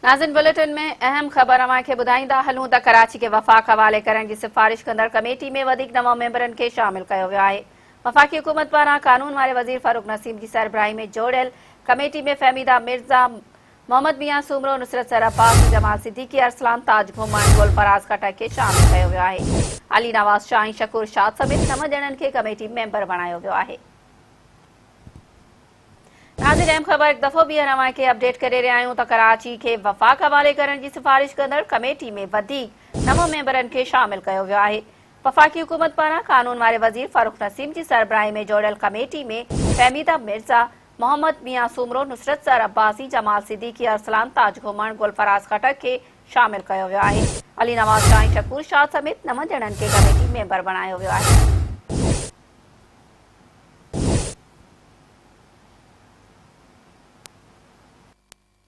नाज़िन bulletin में अहम ख़बर अवांखे ॿुधाईंदा हलूं त कराची के वफ़ाक़ हवाले करण जी सिफ़ारिश कंदड़ कमेटी में वधीक नव मेंबरनि खे शामिल कयो वियो आहे। वफ़ाक़ी हुकूमत पारां कानून वारे वज़ीर फारूक नसीम जी सरबराही में जोड़ियल कमेटी में फहमीदा मिर्ज़ा, मोहम्मद मियां सूमरो, नुसरत सर अब्बास, जमाल सिद्दीकी, अरसलान ताज घुमण, गुलफराज खटक खे शामिल कयो वियो आहे। अली नवाज़ शाह, शकूर शाह समेत 9 ॼणनि खे कमेटी मेंबर बणायो वियो आहे। नाज़िन अहम ख़बर हिकु दफ़ो ॿीहर अवांखे अपडेट करे रहिया आहियूं त कराची खे वफ़ाक़ हवाले करण जी सिफ़ारिश कंदड़ कमेटी में वधीक 9 मेंबरनि खे शामिल कयो वियो आहे। वफ़ाक़ी हुकूमत पारां कानून वारे वज़ीर फारूक नसीम जी सरबराही में जोड़ियल कमेटी में फहमीदा मिर्ज़ा, मोहम्मद मियां सूमरो, नुसरत सर अब्बासी, जमाल सिद्दीकी, अरसलान ताज घुमण, गुलफराज खटक खे शामिल कयो वियो आहे। अली नवाज़ शाह, शकूर शाह समेत 9 ॼणनि खे कमेटी मेंबर बणायो वियो आहे।